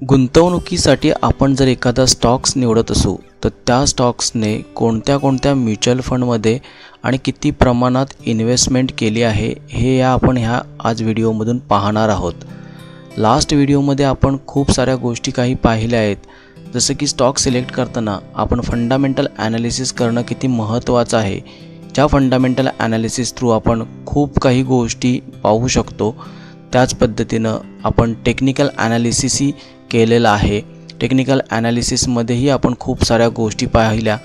गुंतवणुकीसाठी आपण जर एखादा स्टॉक्स निवडत असू तर त्या स्टॉक्सने कोणत्या म्युच्युअल फंडमध्ये आणि किती प्रमाणात इन्व्हेस्टमेंट केली आहे हे आपण ह्या आज व्हिडिओमधून पाहणार आहोत। लास्ट व्हिडिओमध्ये आपण खूप साऱ्या गोष्टी काही पाहिल्या आहेत, जसं की स्टॉक सिलेक्ट करताना आपण फंडामेंटल ॲनालिसिस करणं किती महत्त्वाचं आहे। ज्या फंडामेंटल ॲनालिसिस थ्रू आपण खूप काही गोष्टी पाहू शकतो, त्याच पद्धतीनं आपण टेक्निकल ॲनालिसिसही केलेला आहे। टेक्निकल ॲनालिसिसमध्येही आपण खूप साऱ्या गोष्टी पाहिल्या।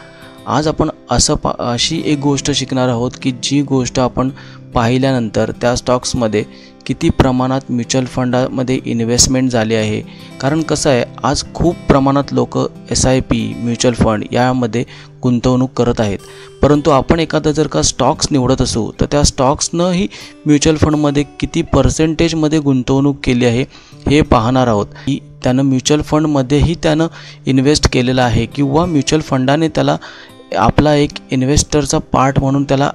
आज आपण अशी एक गोष्ट शिकणार आहोत की जी गोष्ट आपण पाहिल्यानंतर त्या स्टॉक्समध्ये किती प्रमाणात म्युच्युअल फंडामध्ये इन्व्हेस्टमेंट झाली आहे। कारण कसं आहे, आज खूप प्रमाणात लोक SIP म्युच्युअल फंड यामध्ये गुंतवणूक करत आहेत, परंतु आपण एखादा जर का स्टॉक्स निवडत असू तर त्या स्टॉक्सनंही म्युच्युअल फंडमध्ये किती पर्सेंटेजमध्ये गुंतवणूक केली आहे हे पाहणार आहोत। की त्यानं म्युच्युअल फंडमध्येही त्यानं इन्व्हेस्ट केलेलं आहे किंवा म्युच्युअल फंडाने त्याला आपला एक इन्व्हेस्टरचा पार्ट म्हणून त्याला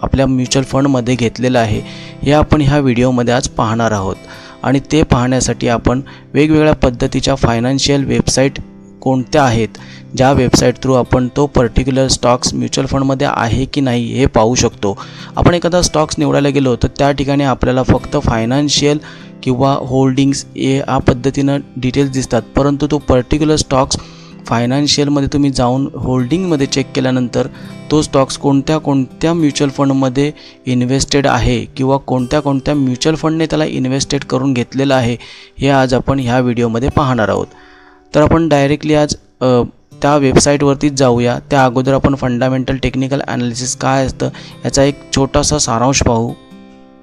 आपल्या म्युच्युअल फंडमध्ये घेतलेलं आहे, हे आपण ह्या व्हिडिओमध्ये आज पाहणार आहोत। आणि ते पाहण्यासाठी आपण वेगवेगळ्या पद्धतीच्या फायनान्शियल वेबसाईट कोणत्या आहेत, ज्या वेबसाईट थ्रू आपण तो पर्टिक्युलर स्टॉक्स म्युच्युअल फंडमध्ये आहे की नाही हे पाहू शकतो। आपण एखादा स्टॉक्स निवडायला गेलो तर त्या ठिकाणी आपल्याला फक्त फायनान्शियल किंवा होल्डिंग्स या पद्धतीनं डिटेल्स दिसतात, परंतु तो पर्टिक्युलर स्टॉक्स फायनान्शियलमध्ये तुम्ही जाऊन होल्डिंगमध्ये चेक केल्यानंतर तो स्टॉक्स कोणत्या म्युच्युअल फंडमध्ये इन्व्हेस्टेड आहे किंवा कोणत्या म्युच्युअल फंडने त्याला इन्व्हेस्टेड करून घेतलेलं आहे हे आज आपण ह्या व्हिडिओमध्ये पाहणार आहोत। तर आपण डायरेक्टली आज त्या वेबसाईटवरतीच जाऊया। त्या अगोदर आपण फंडामेंटल टेक्निकल ॲनालिसिस काय असतं याचा एक छोटासा सारांश पाहू।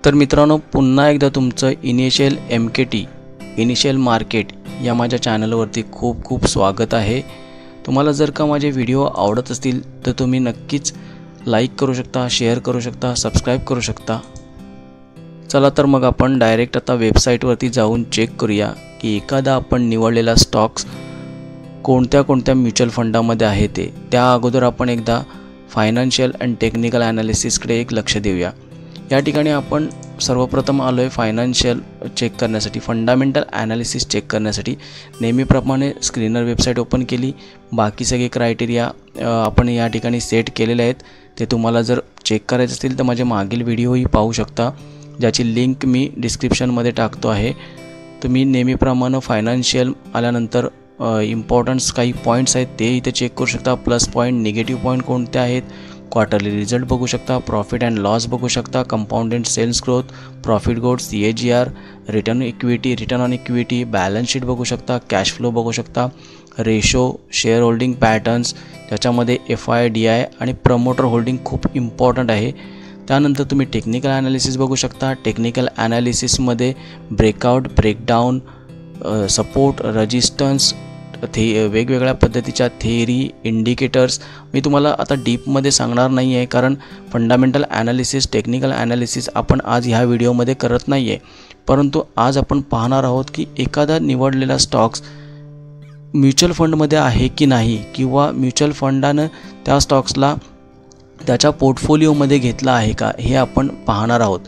तर मित्रांनो, पुन्हा एकदा तुमचं इनिशियल MKT इनिशियल मार्केट या माझ्या चॅनलवरती खूप स्वागत आहे। तुम्हाला जर का माझे व्हिडिओ आवडत असतील तर तुम्ही नक्कीच लाईक करू शकता, शेअर करू शकता, सबस्क्राईब करू शकता। चला तर मग आपण डायरेक्ट आता वेबसाईटवरती जाऊन चेक करूया की एखादा आपण निवडलेला स्टॉक्स कोणत्या म्युच्युअल फंडामध्ये आहे ते। त्या अगोदर आपण एकदा फायनान्शियल अँड टेक्निकल ॲनालिसिसकडे एक लक्ष देऊया। या ठिकाणी आपण सर्वप्रथम आलो आहे फायनान्शियल चेक करण्यासाठी, फंडामेंटल ॲनालिसिस चेक करण्यासाठी। नेहमीप्रमाणे स्क्रीनर वेबसाईट ओपन केली, बाकी सगळे क्रायटेरिया आपण या ठिकाणी सेट केलेले आहेत। ते तुम्हाला जर चेक करायचे असतील तर माझे मागील व्हिडिओही पाहू शकता, ज्याची लिंक मी डिस्क्रिप्शनमध्ये टाकतो आहे। तुम्ही नेहमीप्रमाणे फायनान्शियल आल्यानंतर इम्पॉर्टन्स काही पॉईंट्स आहेत ते इथे चेक करू शकता। प्लस पॉईंट, निगेटिव्ह पॉईंट कोणते आहेत, क्वार्टरली रिझल्ट बघू शकता, प्रॉफिट अँड लॉस बघू शकता, compounded sales growth, profit growth, CAGR, return on equity, balance sheet बघू शकता, कॅश फ्लो बघू शकता, रेशो, शेअर होल्डिंग पॅटर्न्स, त्याच्यामध्ये FI, DI आणि प्रमोटर होल्डिंग खूप इम्पॉर्टंट आहे। त्यानंतर तुम्ही टेक्निकल ॲनालिसिस बघू शकता। टेक्निकल ॲनालिसिसमध्ये ब्रेकआउट, ब्रेकडाऊन, सपोर्ट, रेजिस्टन्स, वेगवेगळ्या पद्धतीच्या थेअरी, इंडिकेटर्स मी तुम्हाला आता डीपमध्ये सांगणार नाही आहे, कारण फंडामेंटल ॲनालिसिस, टेक्निकल ॲनालिसिस आपण आज ह्या व्हिडिओमध्ये करत नाही आहे। परंतु आज आपण पाहणार आहोत की एखादा निवडलेला स्टॉक्स म्युच्युअल फंडमध्ये आहे की नाही किंवा म्युच्युअल फंडानं त्या स्टॉक्सला त्याच्या पोर्टफोलिओमध्ये घेतला आहे का हे आपण पाहणार आहोत।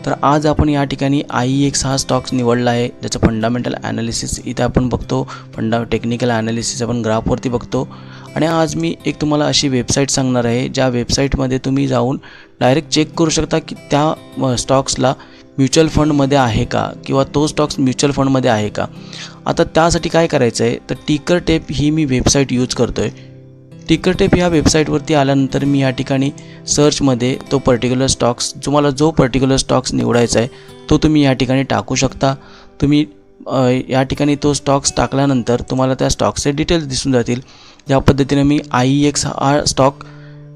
तर आज आपण या ठिकाणी IEX हा स्टॉक्स निवडला आहे, ज्याचं फंडामेंटल ॲनालिसिस इथे आपण बघतो, टेक्निकल ॲनालिसिस आपण ग्राफवरती बघतो। आणि आज मी एक तुम्हाला अशी वेबसाईट सांगणार आहे ज्या वेबसाईटमध्ये तुम्ही जाऊन डायरेक्ट चेक करू शकता की त्या स्टॉक्सला म्युच्युअल फंडमध्ये आहे का किंवा तो स्टॉक्स म्युच्युअल फंडमध्ये आहे का। आता त्यासाठी काय करायचं आहे, तर टिकर टेप ही मी वेबसाईट यूज करतो आहे। टिकर टेप ह्या वेबसाईटवरती आल्यानंतर मी या ठिकाणी सर्चमध्ये तो पर्टिक्युलर स्टॉक्स, तुम्हाला जो पर्टिक्युलर स्टॉक्स निवडायचा आहे तो तुम्ही या ठिकाणी टाकू शकता। तुम्ही या ठिकाणी तो स्टॉक्स टाकल्यानंतर तुम्हाला त्या स्टॉक्सचे डिटेल्स दिसून जातील। या पद्धतीने मी IEX हा स्टॉक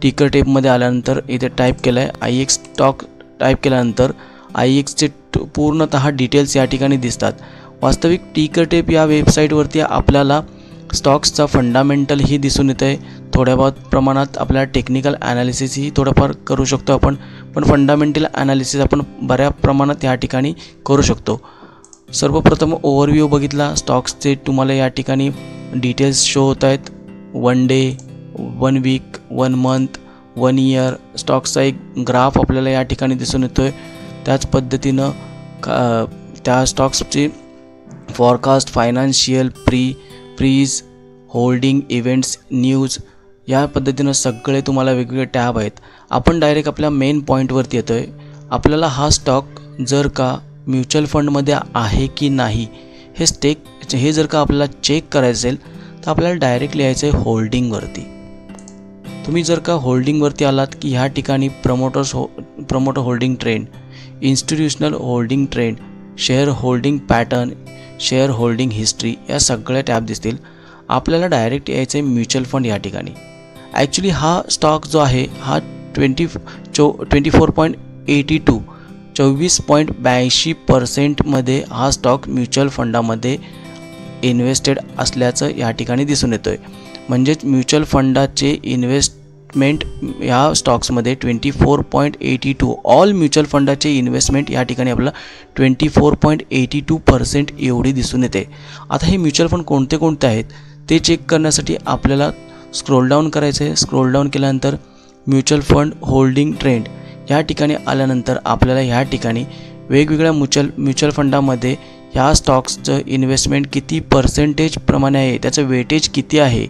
टिकर टेपमध्ये आल्यानंतर इथे टाईप केला आहे। IEX स्टॉक टाईप केल्यानंतर IEXचे पूर्णतः डिटेल्स या ठिकाणी दिसतात। वास्तविक टिकर टेप या वेबसाईटवरती आपल्याला स्टॉक्सचा फंडामेंटलही दिसून येतं आहे, थोड्या बहुत प्रमाणात आपल्याला टेक्निकल ॲनालिसिसही थोडंफार करू शकतो आपण, पण फंडामेंटल ॲनालिसिस आपण बऱ्या प्रमाणात या ठिकाणी करू शकतो। सर्वप्रथम ओव्हरव्ह्यू बघितला स्टॉक्सचे, तुम्हाला या ठिकाणी डिटेल्स शो होत आहेत। 1 डे, 1 वीक, 1 मंथ, 1 इयर स्टॉक्सचा एक ग्राफ आपल्याला या ठिकाणी दिसून येतो आहे। त्याच पद्धतीनं त्या स्टॉक्सची फॉरकास्ट, फायनान्शियल, प्रीज, होल्डिंग, इव्हेंट्स, न्यूज, या पद्धतीनं सगळे तुम्हाला वेगवेगळे टॅब आहेत. आपण डायरेक्ट आपल्या मेन पॉईंटवरती येतो आहे. आपल्याला हा स्टॉक जर का म्युच्युअल फंडमध्ये आहे की नाही हे जर का आपल्याला चेक करायचं असेल तर आपल्याला डायरेक्टली यायचं आहे होल्डिंगवरती. तुम्ही जर का होल्डिंगवरती आलात की ह्या ठिकाणी promoter holding trend, institutional holding trend, share holding pattern, share holding history, या सगळ्या टॅब दिसतील. आपल्याला डायरेक्ट यायचं आहे म्युच्युअल फंड या ठिकाणी. ॲक्च्युली हा स्टॉक जो आहे हा 24.82 24.82% हा स्टॉक म्युच्युअल फंडामध्ये इन्व्हेस्टेड असल्याचं या ठिकाणी दिसून येतो आहे. म्हणजेच म्युच्युअल फंडाचे इन्व्हेस्टमेंट या स्टॉक्समध्ये 24.82, ऑल म्युच्युअल फंडाचे इन्व्हेस्टमेंट या ठिकाणी आपल्याला 24.82% एवढी दिसून येते. आता हे म्युच्युअल फंड कोणते कोणते आहेत ते चेक करण्यासाठी आपल्याला स्क्रोल डाऊन करायचं आहे. स्क्रोल डाऊन केल्यानंतर म्युच्युअल फंड होल्डिंग ट्रेंड या ठिकाणी आल्यानंतर आपल्याला ह्या ठिकाणी वेगवेगळ्या म्युच्युअल फंडामध्ये ह्या स्टॉक्सचं इन्व्हेस्टमेंट किती पर्सेंटेज प्रमाणे आहे, त्याचं वेटेज किती आहे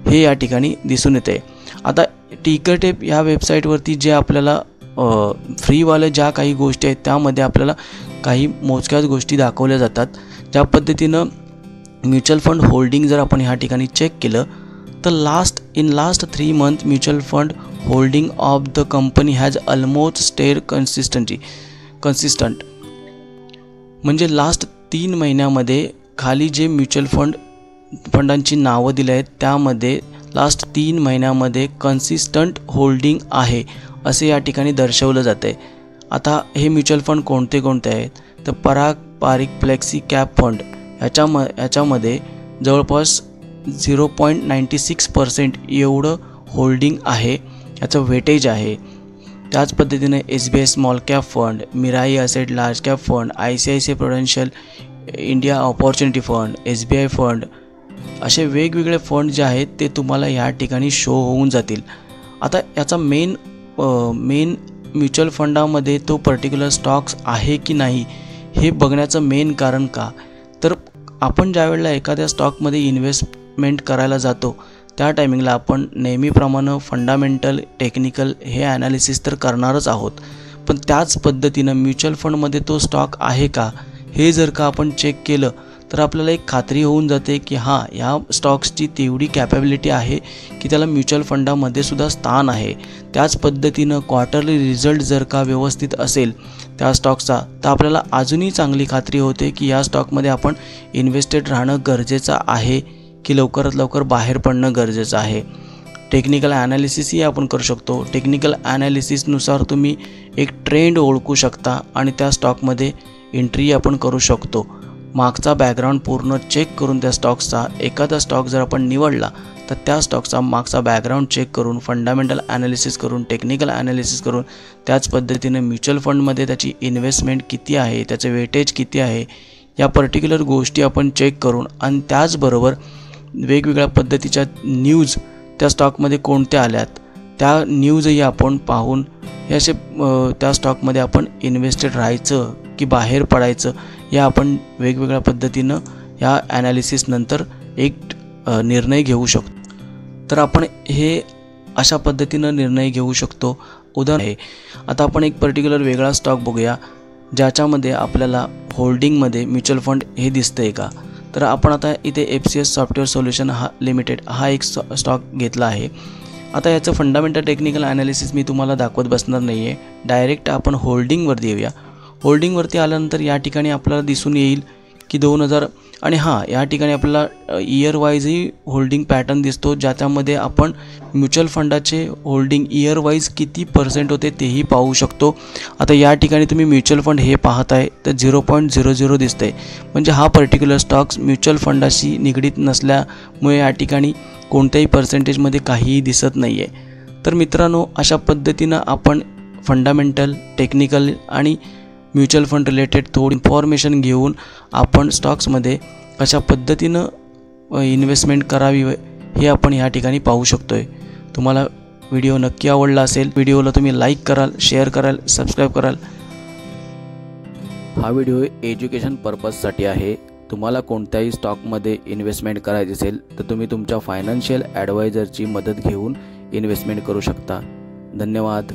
हे या ठिकाणी दिसून येते. आता टिकरटेप ह्या वेबसाईटवरती जे आपल्याला फ्रीवाले ज्या काही गोष्टी आहेत त्यामध्ये आपल्याला काही मोजक्याच गोष्टी दाखवल्या जातात. ज्या पद्धतीनं म्युच्युअल फंड होल्डिंग जर आपण ह्या ठिकाणी चेक केलं तर last 3 months mutual fund holding of the company has almost stayed consistent. म्हणजे लास्ट 3 महिन्यामध्ये खाली जे म्युच्युअल फंडांची नावं दिली आहेत त्यामध्ये लास्ट 3 महिन्यामध्ये कन्सिस्टंट होल्डिंग आहे असे या ठिकाणी दर्शवलं जातं आहे. आता हे म्युच्युअल फंड कोणते कोणते आहेत तर पराग पारिक फ्लेक्सी कॅप फंड याच्यामध्ये जवळपास 0.96% एवढं होल्डिंग आहे, याचं वेटेज आहे. त्याच पद्धतीने SBI small cap fund, Mirae asset large cap fund, ICICI Prudential India opportunity fund, SBI fund, असे वेगवेगळे फंड जे आहेत ते तुम्हाला या ठिकाणी शो होऊन जातील. आता याचा मेन म्युच्युअल फंडामध्ये तो पर्टिक्युलर स्टॉक्स आहे की नाही हे बघण्याचं मेन कारण का, तर आपण ज्यावेळेला एखाद्या स्टॉकमध्ये इन्व्हेस्टमेंट करायला जातो त्या टायमिंगला आपण नेहमीप्रमाणे फंडामेंटल, टेक्निकल हे ॲनालिसिस तर करणारच आहोत. पण त्याच पद्धतीनं म्युच्युअल फंडमध्ये तो स्टॉक आहे का हे जर का आपण चेक केलं तर आपल्याला एक खात्री होऊन जाते की हां, या स्टॉक्सची तेवढी कॅपॅबिलिटी आहे की त्याला म्युच्युअल फंडामध्ये सुद्धा स्थान आहे. त्याच पद्धतीनं क्वार्टरली रिझल्ट जर का व्यवस्थित असेल त्या स्टॉक्सचा तर आपल्याला अजूनही चांगली खात्री होते की या स्टॉकमध्ये आपण इन्व्हेस्टेड राहणं गरजेचं आहे की लवकरात लवकर बाहेर पडणं गरजेचं आहे. टेक्निकल ॲनालिसिसही आपण करू शकतो. टेक्निकल ॲनालिसिसनुसार तुम्ही एक ट्रेंड ओळखू शकता आणि त्या स्टॉकमध्ये एंट्री आपण करू शकतो. मागचा बॅकग्राऊंड पूर्ण चेक करून त्या स्टॉक्सचा, एखादा स्टॉक जर आपण निवडला तर त्या स्टॉकचा मागचा बॅकग्राऊंड चेक करून, फंडामेंटल ॲनालिसिस करून, टेक्निकल ॲनालिसिस करून, त्याच पद्धतीने म्युच्युअल फंडमध्ये त्याची इन्व्हेस्टमेंट किती आहे, त्याचं वेटेज किती आहे, या पर्टिक्युलर गोष्टी आपण चेक करून आणि त्याचबरोबर वेगवेगळ्या पद्धतीच्या न्यूज त्या स्टॉकमध्ये कोणत्या आल्यात त्या न्यूजही आपण पाहून हे असे त्या स्टॉकमध्ये आपण इन्व्हेस्टेड राहायचं की बाहेर पडायचं या आपण वेगवेगळ्या पद्धतीनं या ॲनालिसिस नंतर एक निर्णय घेऊ शकतो. तर आपण हे अशा पद्धतीनं निर्णय घेऊ शकतो. उदाहरण आहे, आता आपण एक पर्टिक्युलर वेगळा स्टॉक बघूया ज्याच्यामध्ये आपल्याला होल्डिंगमध्ये म्युच्युअल फंड हे दिसतंय का. तर आपण आता इथे FCS सॉफ्टवेअर सोल्युशन लिमिटेड हा एक स्टॉक घेतला आहे. आता याचं फंडामेंटल टेक्निकल ॲनालिसिस मी तुम्हाला दाखवत बसणार नाही आहे. डायरेक्ट आपण होल्डिंगवरती येऊया. होल्डिंगवरती आल्यानंतर या ठिकाणी आपल्याला दिसून येईल की 2000 आणि हां, या ठिकाणी आपल्याला इयर वाईजही होल्डिंग पॅटर्न दिसतो ज्याच्यामध्ये आपण म्युच्युअल फंडाचे होल्डिंग इयर वाईज किती % होते तेही पाहू शकतो. आता या ठिकाणी तुम्ही म्युच्युअल फंड हे पाहताय तर 0.00 दिसतंय. म्हणजे हा पर्टिक्युलर स्टॉक्स म्युच्युअल फंडाशी निगडीत नसल्यामुळे या ठिकाणी कोणत्याही पर्सेंटेजमध्ये काहीही दिसत नाही आहे. तर मित्रांनो, अशा पद्धतीनं आपण फंडामेंटल, टेक्निकल आणि म्युच्युअल फंड रिलेटेड थोडी इन्फॉर्मेशन घेऊन आपण स्टॉक्समध्ये कशा पद्धतीनं इन्व्हेस्टमेंट करावी हे आपण ह्या ठिकाणी पाहू शकतो आहे. तुम्हाला व्हिडिओ नक्की आवडला असेल. व्हिडिओला तुम्ही लाईक कराल, शेअर कराल, सबस्क्राईब कराल. हा व्हिडिओ एज्युकेशन पर्पजसाठी आहे. तुम्हाला कोणत्याही स्टॉकमध्ये इन्व्हेस्टमेंट करायची असेल तर तुम्ही तुमच्या फायनान्शियल ॲडवायझरची मदत घेऊन इन्व्हेस्टमेंट करू शकता. धन्यवाद.